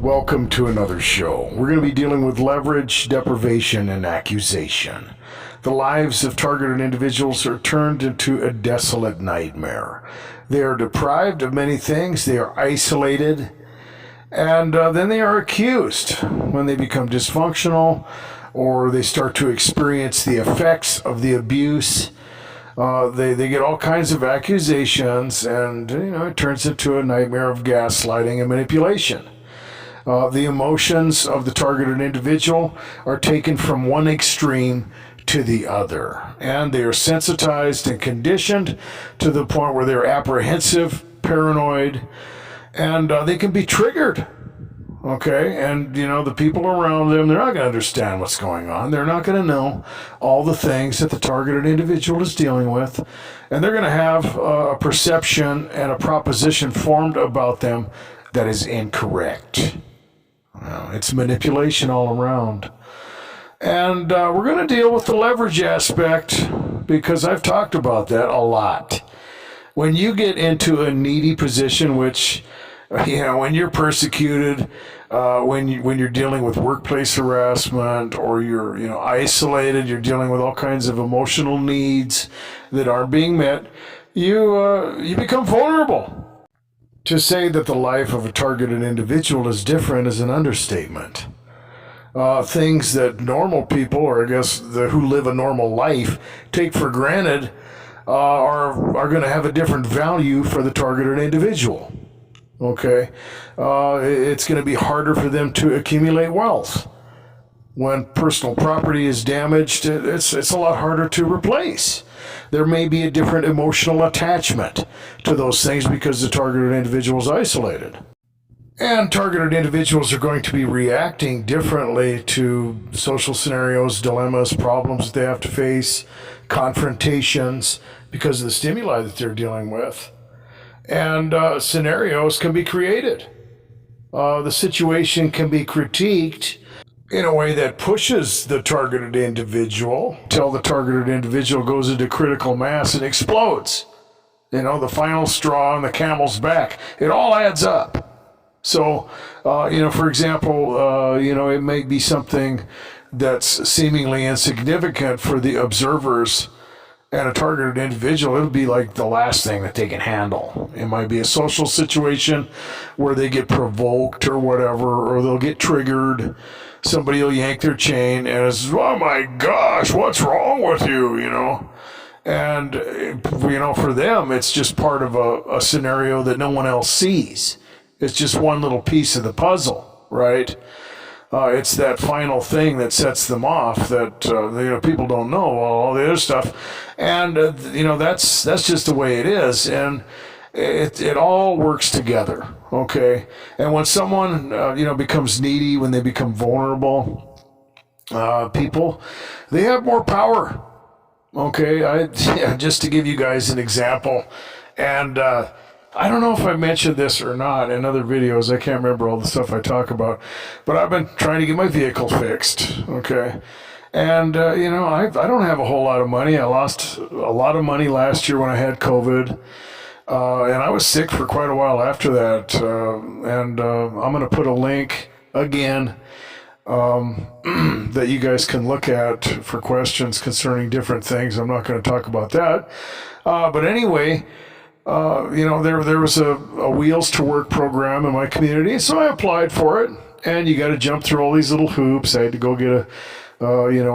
Welcome to another show. We're going to be dealing with leverage, deprivation, and accusation. The lives of targeted individuals are turned into a desolate nightmare. They are deprived of many things, they are isolated, and then they are accused when they become dysfunctional or they start to experience the effects of the abuse. They get all kinds of accusations, and it turns into a nightmare of gaslighting and manipulation. The emotions of the targeted individual are taken from one extreme to the other, and they are sensitized and conditioned to the point where they're apprehensive, paranoid, and they can be triggered. Okay, and the people around them, they're not going to understand what's going on. They're not going to know all the things that the targeted individual is dealing with, and they're going to have a perception and a proposition formed about them that is incorrect. It's manipulation all around. And we're going to deal with the leverage aspect because I've talked about that a lot. When you get into a needy position, which when you're persecuted, when you're dealing with workplace harassment, or you're isolated, you're dealing with all kinds of emotional needs that aren't being met, you become vulnerable. To say that the life of a targeted individual is different is an understatement. Things that normal people, or I guess who live a normal life, take for granted are going to have a different value for the targeted individual. Okay, it's going to be harder for them to accumulate wealth. When personal property is damaged, it's a lot harder to replace. There may be a different emotional attachment to those things because the targeted individual is isolated. And targeted individuals are going to be reacting differently to social scenarios, dilemmas, problems that they have to face, confrontations, because of the stimuli that they're dealing with. And scenarios can be created. The situation can be critiqued in a way that pushes the targeted individual till the targeted individual goes into critical mass and explodes. The final straw on the camel's back. It all adds up. So, for example, it may be something that's seemingly insignificant for the observers, and a targeted individual, it'll be like the last thing that they can handle. It might be a social situation where they get provoked or whatever, or they'll get triggered. Somebody will yank their chain and it's, oh my gosh, what's wrong with you, And, for them, it's just part of a scenario that no one else sees. It's just one little piece of the puzzle, right? It's that final thing that sets them off that, people don't know all the other stuff. And, that's just the way it is. And it all works together, okay? And when someone, becomes needy, when they become vulnerable, people, they have more power, okay? Just to give you guys an example, and I don't know if I mentioned this or not in other videos. I can't remember all the stuff I talk about, but I've been trying to get my vehicle fixed, okay? And, I don't have a whole lot of money. I lost a lot of money last year when I had COVID. And I was sick for quite a while after that. I'm going to put a link again that you guys can look at for questions concerning different things. I'm not going to talk about that. But anyway, there was a Wheels to Work program in my community, so I applied for it. And you got to jump through all these little hoops. I had to go get a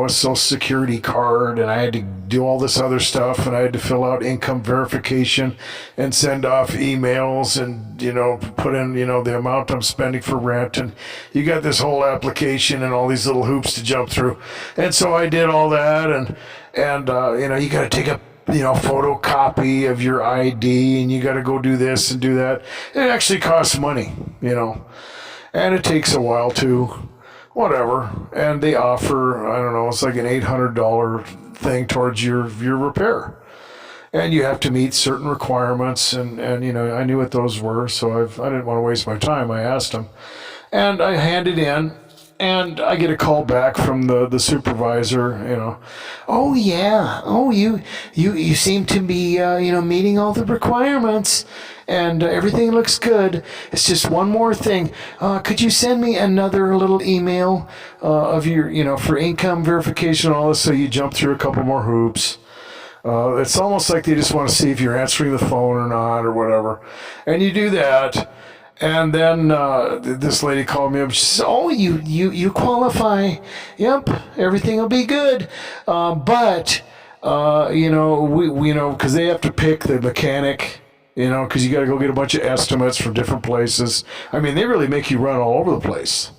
Social Security card, and I had to do all this other stuff, and I had to fill out income verification and send off emails and, put in, the amount I'm spending for rent. And you got this whole application and all these little hoops to jump through. And so I did all that, and you got to take a photocopy of your ID, and you got to go do this and do that. It actually costs money, and it takes a while too. Whatever, and they offer, I don't know, it's like an $800 thing towards your repair. And you have to meet certain requirements, and I knew what those were, so I didn't want to waste my time. I asked them. And I handed in, and I get a call back from the supervisor, oh yeah, you seem to be, meeting all the requirements. and everything looks good. It's just one more thing. Could you send me another little email of your, for income verification and all this, so you jump through a couple more hoops. It's almost like they just want to see if you're answering the phone or not or whatever. And you do that. And then this lady called me up. She said, "Oh, you qualify. Yep, everything will be good. But because they have to pick the mechanic, because you got to go get a bunch of estimates from different places. I mean, they really make you run all over the place.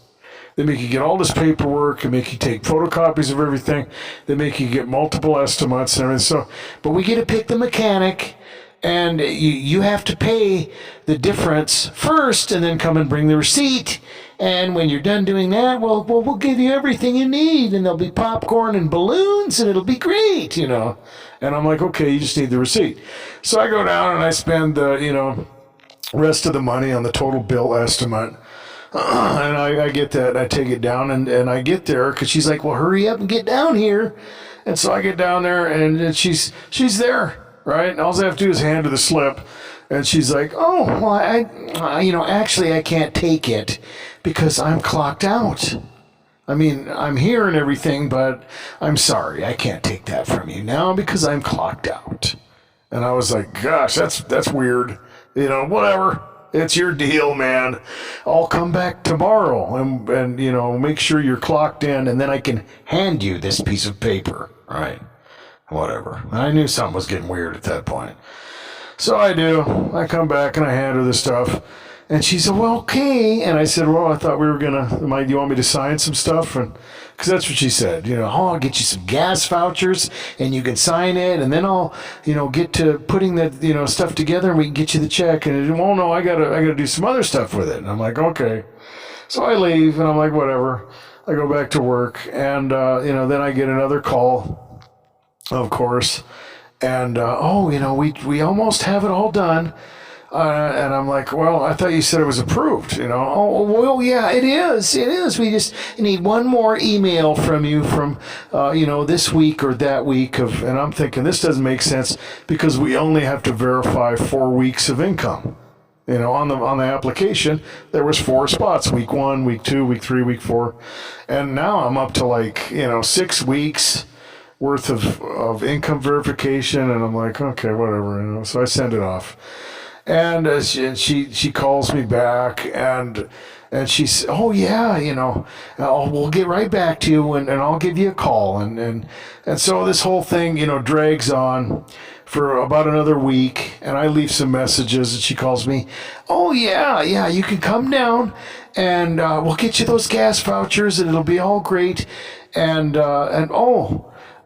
They make you get all this paperwork and make you take photocopies of everything. They make you get multiple estimates and everything. So, but we get to pick the mechanic, and you have to pay the difference first, and then come and bring the receipt. And when you're done doing that, we'll give you everything you need, and there'll be popcorn and balloons, and it'll be great, And I'm like, okay, you just need the receipt. So I go down and I spend the rest of the money on the total bill estimate. And I get that, and I take it down, and I get there, because she's like, well, hurry up and get down here. And so I get down there, and she's there, right? And all I have to do is hand her the slip. And she's like, oh, well, actually I can't take it because I'm clocked out. I mean, I'm here and everything, but I'm sorry, I can't take that from you now because I'm clocked out. And I was like, gosh, that's weird. Whatever. It's your deal, man. I'll come back tomorrow and make sure you're clocked in, and then I can hand you this piece of paper. Right. Whatever. I knew something was getting weird at that point. So I do. I come back and I hand her the stuff. And she said, well, okay. And I said, well, I thought we were going to, you want me to sign some stuff? Because that's what she said. I'll get you some gas vouchers and you can sign it. And then I'll, get to putting the, stuff together and we can get you the check. And, oh, no, I gotta do some other stuff with it. And I'm like, okay. So I leave and I'm like, whatever. I go back to work. And, then I get another call, of course. And, we almost have it all done. And I'm like, well, I thought you said it was approved, Oh, well, yeah, it is. It is. We just need one more email from you from, this week or that week and I'm thinking this doesn't make sense because we only have to verify 4 weeks of income. On the application, there was 4 spots, week 1, week 2, week 3, week 4. And now I'm up to 6 weeks worth of income verification. And I'm like, okay, whatever, So I send it off. And she calls me back and she says, oh yeah, we'll get right back to you and I'll give you a call. And so this whole thing, drags on for about another week, and I leave some messages and she calls me, oh yeah, you can come down and we'll get you those gas vouchers and it'll be all great. And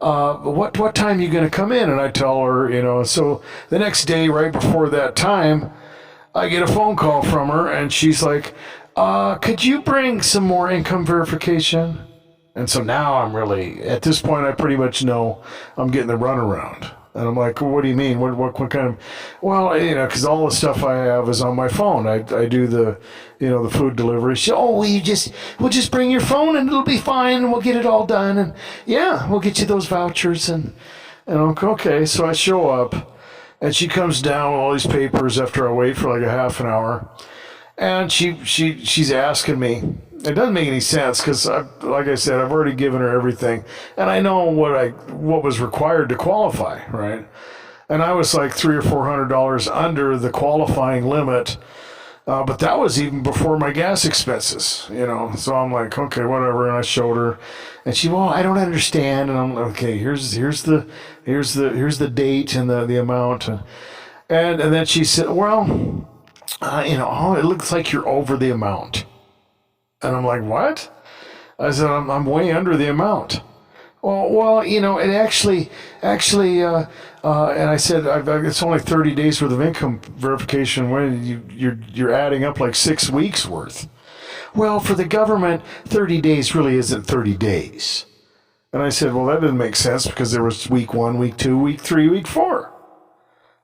what time are you going to come in? And I tell her, so the next day, right before that time, I get a phone call from her and she's like, could you bring some more income verification? And so now I'm really, at this point, I pretty much know I'm getting the runaround. And I'm like, well, what do you mean? What kind of, well, because all the stuff I have is on my phone. I do the, the food delivery. She, oh, we'll just bring your phone and it'll be fine and we'll get it all done. And yeah, we'll get you those vouchers. And I'm okay. So I show up and she comes down with all these papers after I wait for like a half an hour. And she's asking me, it doesn't make any sense because, like I said, I've already given her everything, and I know what was required to qualify, right? And I was like $300 or $400 under the qualifying limit, but that was even before my gas expenses, So I'm like, okay, whatever. And I showed her, and she, well, I don't understand. And I'm like, okay, here's the date and the amount, and then she said, well, it looks like you're over the amount. And I'm like, what? I said, I'm way under the amount. Well, it actually, and I said, it's only 30 days worth of income verification when you're adding up like 6 weeks worth. Well, for the government, 30 days really isn't 30 days. And I said, well, that didn't make sense because there was week 1, week 2, week 3, week 4.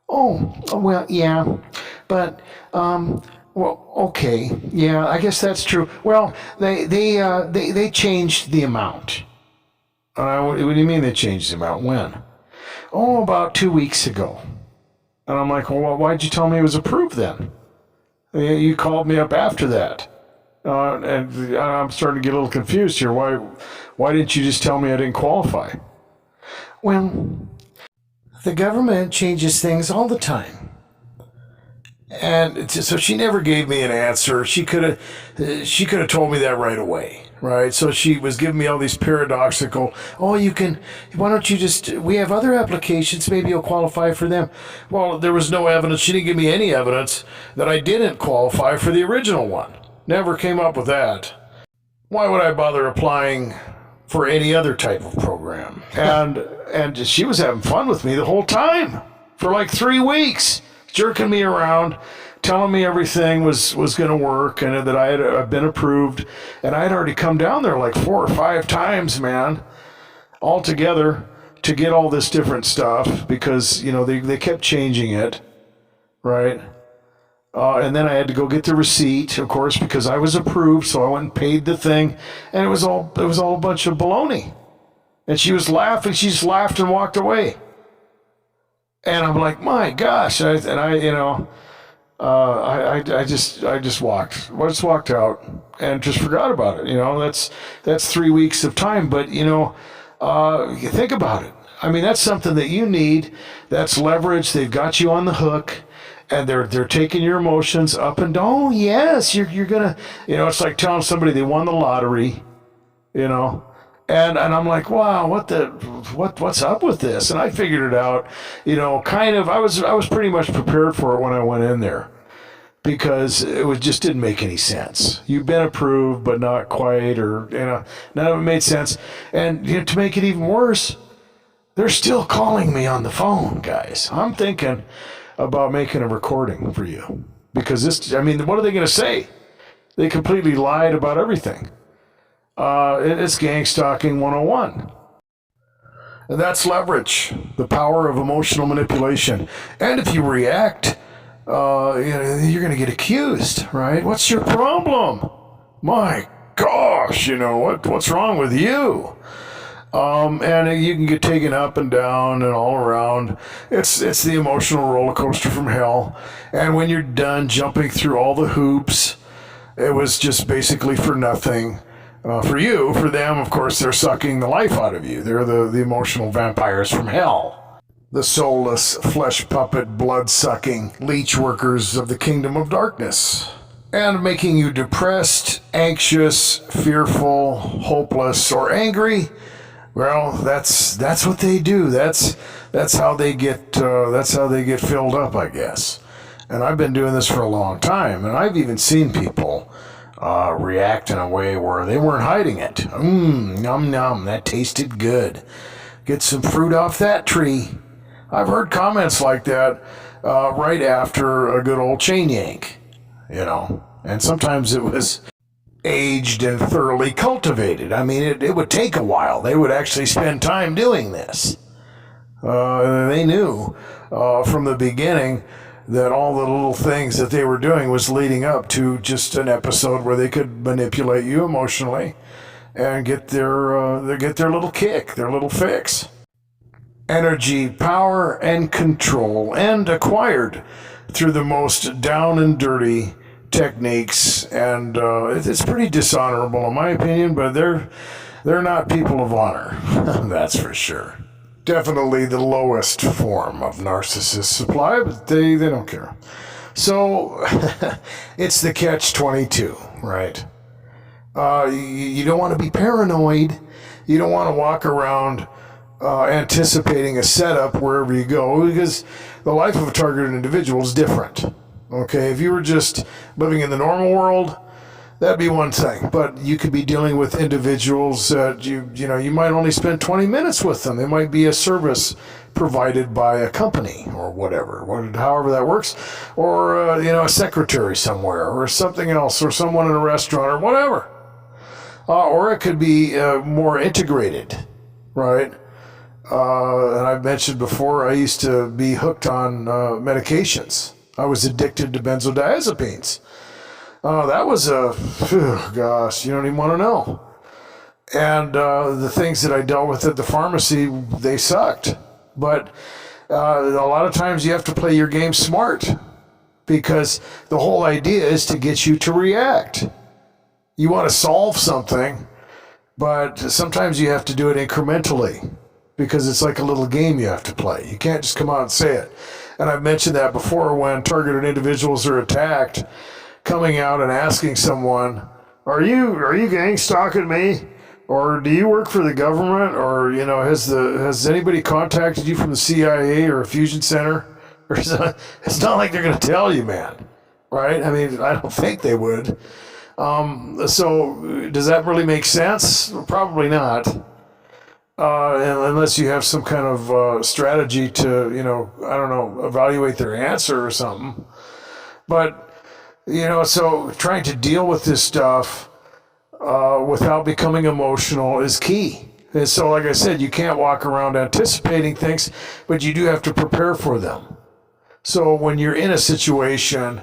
Oh, well, yeah, but, well, okay, yeah, I guess that's true. Well, they changed the amount. What do you mean they changed the amount? When? Oh, about 2 weeks ago. And I'm like, well, why'd you tell me it was approved then? You called me up after that. And I'm starting to get a little confused here. Why didn't you just tell me I didn't qualify? Well, the government changes things all the time. And so she never gave me an answer. She could have told me that right away, right? So she was giving me all these paradoxical, why don't you just, we have other applications, maybe you'll qualify for them. Well, there was no evidence. She didn't give me any evidence that I didn't qualify for the original one. Never came up with that. Why would I bother applying for any other type of program? And she was having fun with me the whole time for like 3 weeks. Jerking me around, telling me everything was going to work and that I had been approved. And I had already come down there like 4 or 5 times, man, all together to get all this different stuff because, they kept changing it, right? And then I had to go get the receipt, of course, because I was approved. So I went and paid the thing. And it was all a bunch of baloney. And she was laughing. She just laughed and walked away. And I'm like, my gosh, I just walked out and just forgot about it. That's 3 weeks of time, but think about it. I mean, that's something that you need. That's leverage. They've got you on the hook, and they're taking your emotions up and down. Oh yes, you're gonna, it's like telling somebody they won the lottery, And I'm like, wow, what's up with this? And I figured it out, kind of. I was pretty much prepared for it when I went in there, because just didn't make any sense. You've been approved, but not quite, or none of it made sense. And to make it even worse, they're still calling me on the phone, guys. I'm thinking about making a recording for you, because what are they going to say? They completely lied about everything. It's Gangstalking 101. And that's leverage, the power of emotional manipulation. And if you react, you're going to get accused, right? What's your problem? My gosh, what's wrong with you? And you can get taken up and down and all around. It's the emotional roller coaster from hell. And when you're done jumping through all the hoops, it was just basically for nothing. For you, for them, of course, they're sucking the life out of you. They're the emotional vampires from hell. The soulless, flesh puppet, blood-sucking leech workers of the kingdom of darkness. And making you depressed, anxious, fearful, hopeless, or angry. Well, that's what they do. That's how they get filled up, I guess. And I've been doing this for a long time, and I've even seen people react in a way where they weren't hiding it. Num num, that tasted good. Get some fruit off that tree. I've heard comments like that right after a good old chain yank, And sometimes it was aged and thoroughly cultivated. I mean, it would take a while. They would actually spend time doing this. They knew from the beginning that all the little things that they were doing was leading up to just an episode where they could manipulate you emotionally and get their little kick, their little fix. Energy, power, and control, and acquired through the most down and dirty techniques, and it's pretty dishonorable in my opinion, but they're not people of honor. That's for sure. Definitely the lowest form of narcissist supply, but they don't care. So it's the catch-22, right? You don't want to be paranoid. You don't want to walk around anticipating a setup wherever you go, because the life of a targeted individual is different. Okay, if you were just living in the normal world, that'd be one thing. But you could be dealing with individuals that you might only spend 20 minutes with them. It might be a service provided by a company or whatever, however that works, or a secretary somewhere, or something else, or someone in a restaurant, or whatever. Or it could be more integrated, right? And I've mentioned before, I used to be hooked on medications. I was addicted to benzodiazepines. That was gosh, you don't even want to know. And the things that I dealt with at the pharmacy, they sucked. But A lot of times you have to play your game smart because the whole idea is to get you to react. You want to solve something, but sometimes you have to do it incrementally because it's like a little game you have to play. You can't just come out and say it. And I've mentioned that before when targeted individuals are attacked, coming out and asking someone, are you gang stalking me? Or do you work for the government? Or, has anybody contacted you from the CIA or a fusion center? Or it's not like they're going to tell you, man. Right? I mean, I don't think they would. So does that really make sense? Probably not. Unless you have some kind of strategy to, evaluate their answer or something. But, so trying to deal with this stuff without becoming emotional is key. And so, like I said, you can't walk around anticipating things, but you do have to prepare for them. So when you're in a situation,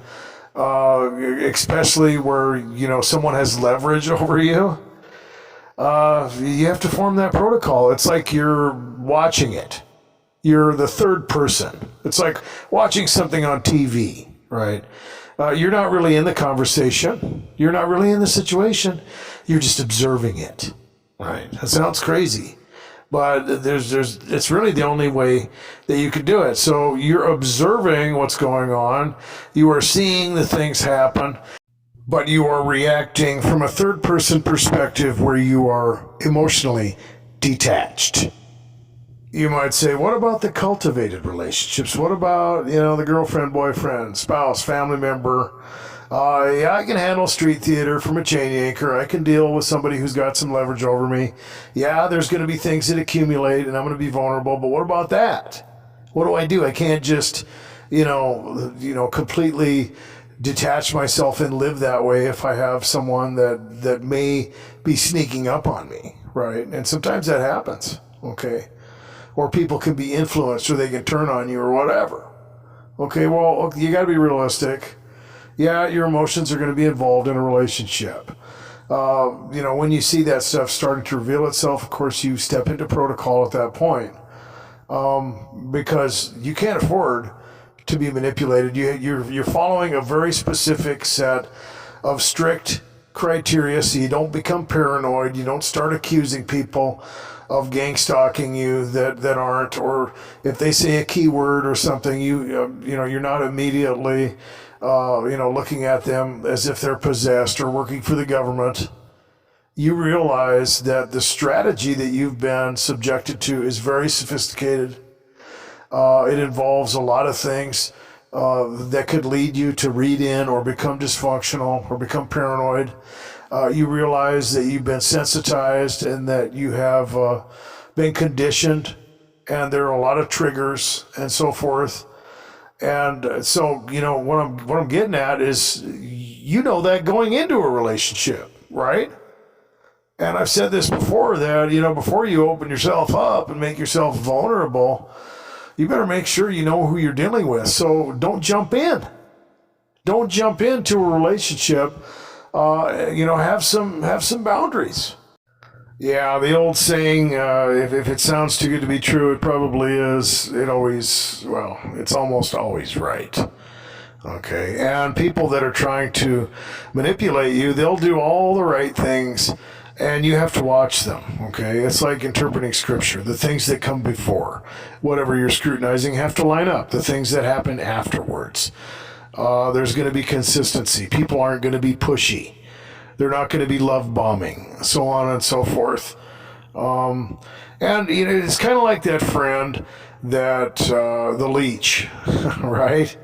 especially where, someone has leverage over you, you have to form that protocol. It's like you're watching it. You're the third person. It's like watching something on TV, right? You're not really in the conversation. You're not really in the situation. You're just observing it, right? That sounds crazy, but it's really the only way that you could do it. So you're observing what's going on. You are seeing the things happen, but you are reacting from a third person perspective where you are emotionally detached. You might say, what about the cultivated relationships? What about, the girlfriend, boyfriend, spouse, family member? Yeah, I can handle street theater from a chain yanker. I can deal with somebody who's got some leverage over me. Yeah, there's going to be things that accumulate and I'm going to be vulnerable. But what about that? What do? I can't just, completely detach myself and live that way if I have someone that may be sneaking up on me, right? And sometimes that happens, okay? Or people can be influenced or they can turn on you or whatever. Okay, well, you got to be realistic. Yeah, your emotions are going to be involved in a relationship. When you see that stuff starting to reveal itself, of course, you step into protocol at that point because you can't afford to be manipulated. You're following a very specific set of strict criteria so you don't become paranoid. You don't start accusing people of gang stalking you that aren't, or if they say a keyword or something, you're not immediately looking at them as if they're possessed or working for the government. You realize that the strategy that you've been subjected to is very sophisticated. It involves a lot of things that could lead you to read in or become dysfunctional or become paranoid. You realize that you've been sensitized and that you have been conditioned, and there are a lot of triggers and so forth. And so, what I'm getting at is, that going into a relationship, right? And I've said this before that, before you open yourself up and make yourself vulnerable, you better make sure you know who you're dealing with. So don't jump in. Don't jump into a relationship. Have some boundaries. Yeah, the old saying, if it sounds too good to be true, it probably is. It's almost always right. Okay, and people that are trying to manipulate you, they'll do all the right things, and you have to watch them, okay? It's like interpreting scripture. The things that come before, whatever you're scrutinizing, have to line up. The things that happen afterwards. There's going to be consistency. People aren't going to be pushy. They're not going to be love bombing, so on and so forth. And it's kind of like that friend that the leech, right?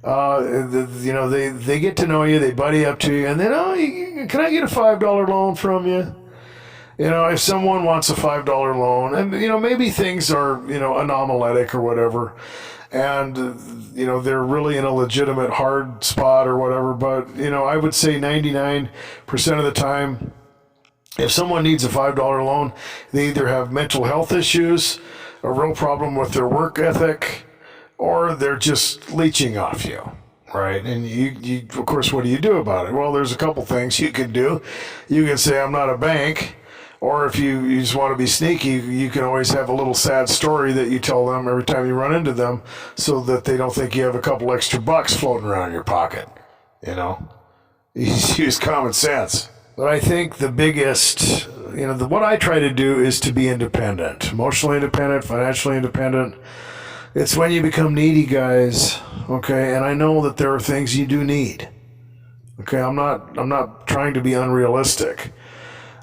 They get to know you, they buddy up to you, and then, can I get a $5 loan from you? If someone wants a $5 loan, and, maybe things are, anomaletic or whatever, and, they're really in a legitimate hard spot or whatever, but, I would say 99% of the time, if someone needs a $5 loan, they either have mental health issues, a real problem with their work ethic, or they're just leeching off you, right? And you, of course, what do you do about it? Well, there's a couple things you can do. You can say, I'm not a bank, Or if you just want to be sneaky, you can always have a little sad story that you tell them every time you run into them so that they don't think you have a couple extra bucks floating around in your pocket. You know? You just use common sense. But I think the biggest, what I try to do is to be independent. Emotionally independent, financially independent. It's when you become needy, guys. Okay? And I know that there are things you do need. Okay? I'm not trying to be unrealistic.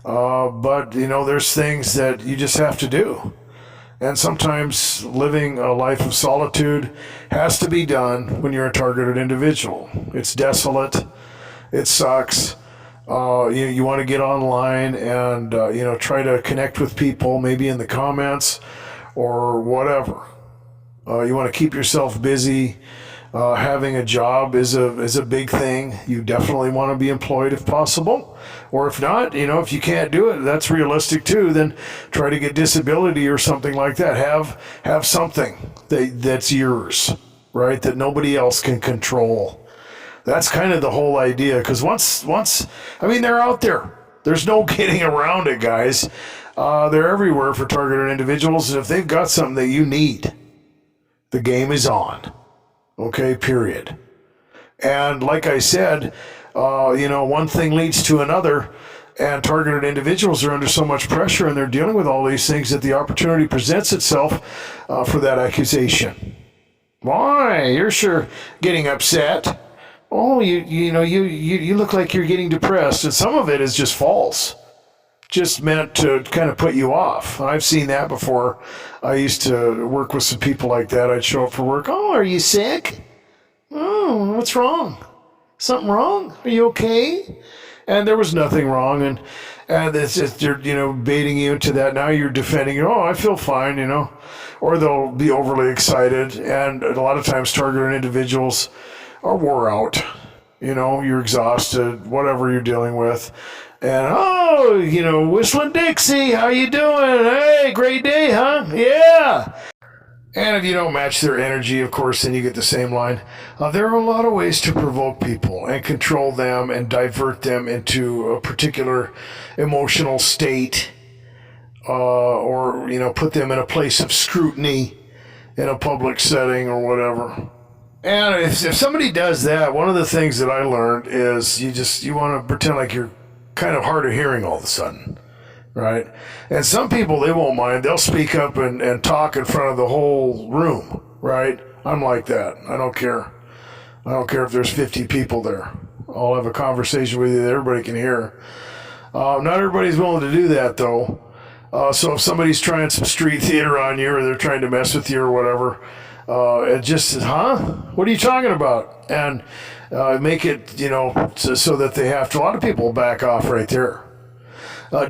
But there's things that you just have to do. And sometimes living a life of solitude has to be done when you're a targeted individual. It's desolate. It sucks. You want to get online and, try to connect with people, maybe in the comments or whatever. You want to keep yourself busy. Having a job is a big thing. You definitely want to be employed if possible. Or if not, if you can't do it, that's realistic too, then try to get disability or something like that. Have something that's yours, right? That nobody else can control. That's kind of the whole idea. Because they're out there. There's no getting around it, guys. They're everywhere for targeted individuals. And if they've got something that you need, the game is on. Okay, period. And like I said, one thing leads to another, and targeted individuals are under so much pressure and they're dealing with all these things that the opportunity presents itself for that accusation. Why? You're sure getting upset. Oh, you look like you're getting depressed. And some of it is just false. Just meant to kind of put you off. I've seen that before. I used to work with some people like that. I'd show up for work. Oh, are you sick? Oh, what's wrong? Something wrong? Are you okay? And there was nothing wrong. And it's just, they're, baiting you into that. Now you're defending, oh, I feel fine, Or they'll be overly excited. And a lot of times targeted individuals are wore out. You're exhausted, whatever you're dealing with. And, Whistling Dixie, how you doing? Hey, great day, huh? Yeah. And if you don't match their energy, of course, then you get the same line. There are a lot of ways to provoke people and control them and divert them into a particular emotional state or, put them in a place of scrutiny in a public setting or whatever. And if somebody does that, one of the things that I learned is you want to pretend like you're kind of hard of hearing all of a sudden, right? And some people, they won't mind. They'll speak up and talk in front of the whole room, right? I'm like that. I don't care. I don't care if there's 50 people there. I'll have a conversation with you that everybody can hear. Not everybody's willing to do that, though. So if somebody's trying some street theater on you or they're trying to mess with you or whatever, it just, what are you talking about? And make it, so that they have to, a lot of people back off right there.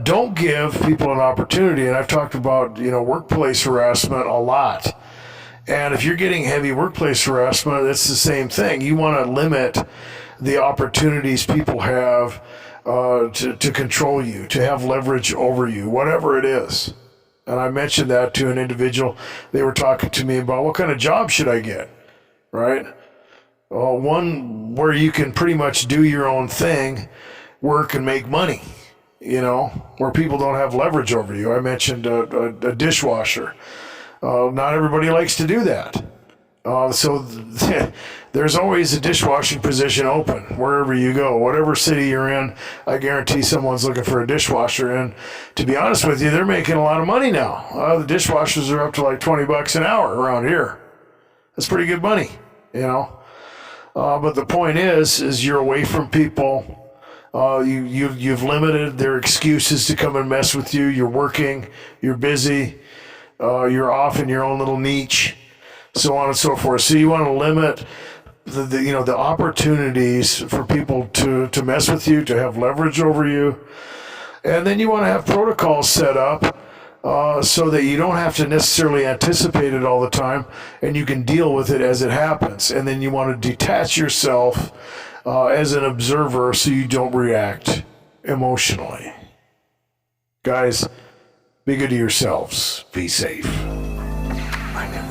Don't give people an opportunity. And I've talked about, workplace harassment a lot. And if you're getting heavy workplace harassment, it's the same thing. You want to limit the opportunities people have to control you, to have leverage over you, whatever it is. And I mentioned that to an individual. They were talking to me about what kind of job should I get, right? One where you can pretty much do your own thing, work and make money, where people don't have leverage over you. I mentioned a dishwasher. Not everybody likes to do that. So there's always a dishwashing position open wherever you go. Whatever city you're in, I guarantee someone's looking for a dishwasher. And to be honest with you, they're making a lot of money now. The dishwashers are up to like $20 an hour around here. That's pretty good money, But the point is you're away from people. You've limited their excuses to come and mess with you. You're working. You're busy. You're off in your own little niche. So on and so forth. So you want to limit the opportunities for people to mess with you, to have leverage over you. And then you want to have protocols set up so that you don't have to necessarily anticipate it all the time and you can deal with it as it happens. And then you want to detach yourself as an observer so you don't react emotionally. Guys, be good to yourselves. Be safe. I never